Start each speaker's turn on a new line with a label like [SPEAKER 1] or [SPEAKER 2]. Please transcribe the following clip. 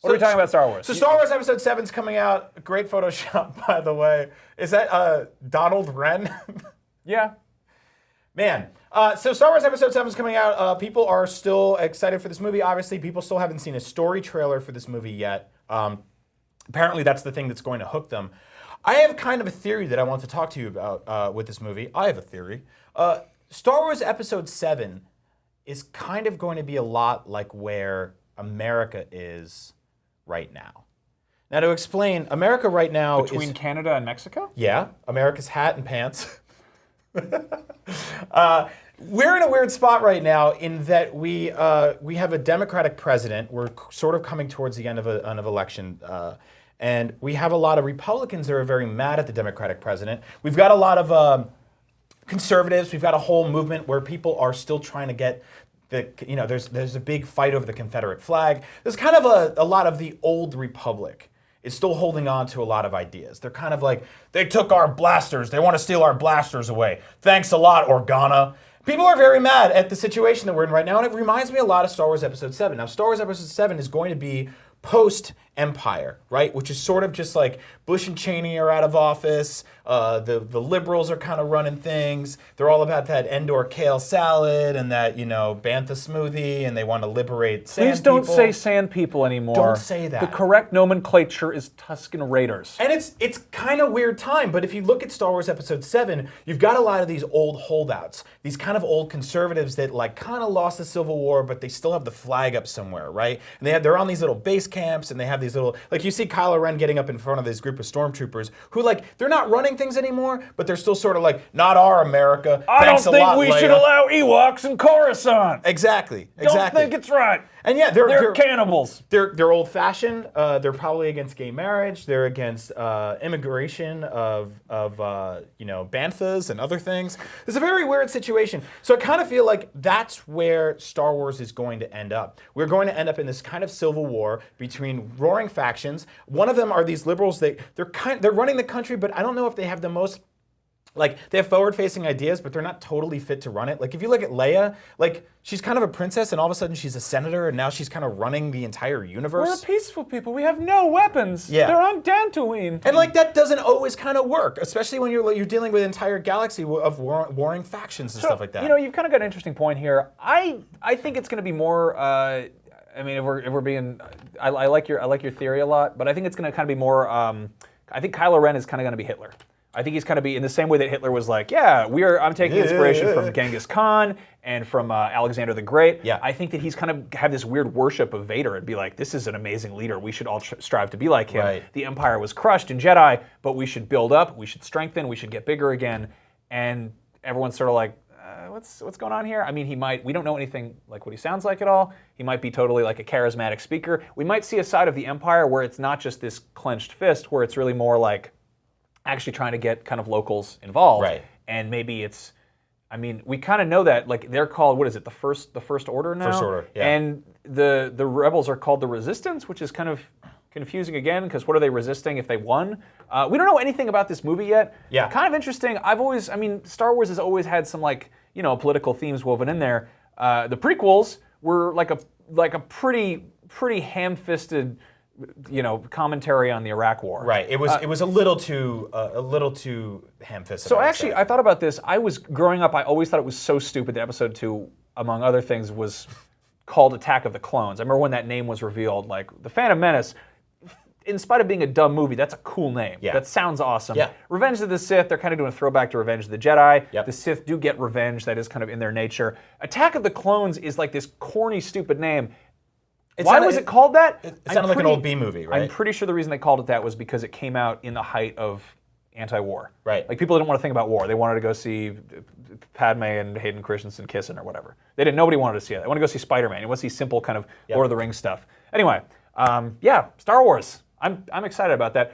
[SPEAKER 1] What are we talking about Star Wars?
[SPEAKER 2] So Star Wars Episode 7 is coming out. Great Photoshop, by the way. Is that Donald Wren?
[SPEAKER 1] Yeah.
[SPEAKER 2] Man. So Star Wars Episode 7 is coming out. People are still excited for this movie. Obviously, people still haven't seen a story trailer for this movie yet. Apparently, that's the thing that's going to hook them. I have kind of a theory that I want to talk to you about with this movie. I have a theory. Star Wars Episode 7 is kind of going to be a lot like where America is right now. Now, to explain, America right now
[SPEAKER 1] Between Canada and Mexico?
[SPEAKER 2] Yeah, America's hat and pants. We're in a weird spot right now in that we have a Democratic president. We're sort of coming towards the end of an election. And we have a lot of Republicans that are very mad at the Democratic president. We've got a lot of conservatives. We've got a whole movement where people are still trying to get there's a big fight over the Confederate flag. There's kind of a lot of the old republic is still holding on to a lot of ideas. They're kind of like, they took our blasters. They want to steal our blasters away. Thanks a lot, Organa. People are very mad at the situation that we're in right now, and it reminds me a lot of Star Wars Episode 7. Now, Star Wars Episode 7 is going to be post-Empire, right? Which is sort of just like Bush and Cheney are out of office. The liberals are kind of running things. They're all about that Endor kale salad and that, bantha smoothie, and they want to liberate sand
[SPEAKER 1] Please don't
[SPEAKER 2] people.
[SPEAKER 1] say sand people anymore.
[SPEAKER 2] Don't say that.
[SPEAKER 1] The correct nomenclature is Tusken Raiders.
[SPEAKER 2] And it's kind of weird time, but if you look at Star Wars Episode 7, you've got a lot of these old holdouts, these kind of old conservatives that kind of lost the Civil War, but they still have the flag up somewhere, right? And they're on these little base camps, and they have these little, you see Kylo Ren getting up in front of this group of stormtroopers who, they're not running things anymore, but they're still sort of not our America.
[SPEAKER 1] I
[SPEAKER 2] Thanks
[SPEAKER 1] don't
[SPEAKER 2] a
[SPEAKER 1] think
[SPEAKER 2] lot,
[SPEAKER 1] we
[SPEAKER 2] Leia.
[SPEAKER 1] should allow Ewoks in Coruscant.
[SPEAKER 2] Exactly.
[SPEAKER 1] Don't think it's right.
[SPEAKER 2] And yeah,
[SPEAKER 1] they're cannibals.
[SPEAKER 2] They're old-fashioned. They're probably against gay marriage. They're against immigration of banthas and other things. It's a very weird situation. So I kind of feel like that's where Star Wars is going to end up. We're going to end up in this kind of civil war between warring factions. One of them are these liberals. They're running the country, but I don't know if they have the most. They have forward-facing ideas, but they're not totally fit to run it. If you look at Leia, she's kind of a princess, and all of a sudden she's a senator, and now she's kind of running the entire universe.
[SPEAKER 1] We're a peaceful people. We have no weapons.
[SPEAKER 2] Yeah.
[SPEAKER 1] They're on Dantooine.
[SPEAKER 2] And that doesn't always kind of work, especially when you're dealing with an entire galaxy of warring factions and stuff like that.
[SPEAKER 1] You've kind of got an interesting point here. I think it's going to be more. If we're being, I like your theory a lot, but I think it's going to kind of be more. I think Kylo Ren is kind of going to be Hitler. I think he's kind of be in the same way that Hitler was like, I'm taking inspiration from Genghis Khan and from Alexander the Great.
[SPEAKER 2] Yeah.
[SPEAKER 1] I think that he's kind of have this weird worship of Vader and be like, this is an amazing leader. We should all strive to be like him.
[SPEAKER 2] Right.
[SPEAKER 1] The Empire was crushed in Jedi, but we should build up, we should strengthen, we should get bigger again. And everyone's sort of like, what's going on here? We don't know anything like what he sounds like at all. He might be totally like a charismatic speaker. We might see a side of the Empire where it's not just this clenched fist, where it's really more like actually trying to get kind of locals involved.
[SPEAKER 2] Right.
[SPEAKER 1] And maybe it's, we kind of know that, they're called, what is it, the First Order now?
[SPEAKER 2] First Order, yeah.
[SPEAKER 1] And the rebels are called the Resistance, which is kind of confusing again, because what are they resisting if they won? We don't know anything about this movie yet.
[SPEAKER 2] Yeah.
[SPEAKER 1] Kind of interesting. Star Wars has always had some political themes woven in there. The prequels were like a pretty ham-fisted commentary on the Iraq War.
[SPEAKER 2] Right. It was a little too ham-fisted.
[SPEAKER 1] So actually, I thought about this. Growing up, I always thought it was so stupid that Episode 2, among other things, was called Attack of the Clones. I remember when that name was revealed. The Phantom Menace, in spite of being a dumb movie, that's a cool name.
[SPEAKER 2] Yeah.
[SPEAKER 1] That sounds awesome.
[SPEAKER 2] Yeah.
[SPEAKER 1] Revenge of the Sith, they're kind of doing a throwback to Revenge of the Jedi.
[SPEAKER 2] Yep.
[SPEAKER 1] The Sith do get revenge. That is kind of in their nature. Attack of the Clones is like this corny, stupid name. Why was it called that?
[SPEAKER 2] It sounded like an old B movie, right?
[SPEAKER 1] I'm pretty sure the reason they called it that was because it came out in the height of anti-war.
[SPEAKER 2] Right.
[SPEAKER 1] People didn't want to think about war. They wanted to go see Padme and Hayden Christensen kissing or whatever. Nobody wanted to see it. They wanted to go see Spider-Man. They want to see simple kind of Lord of the Rings stuff. Anyway, Star Wars. I'm excited about that.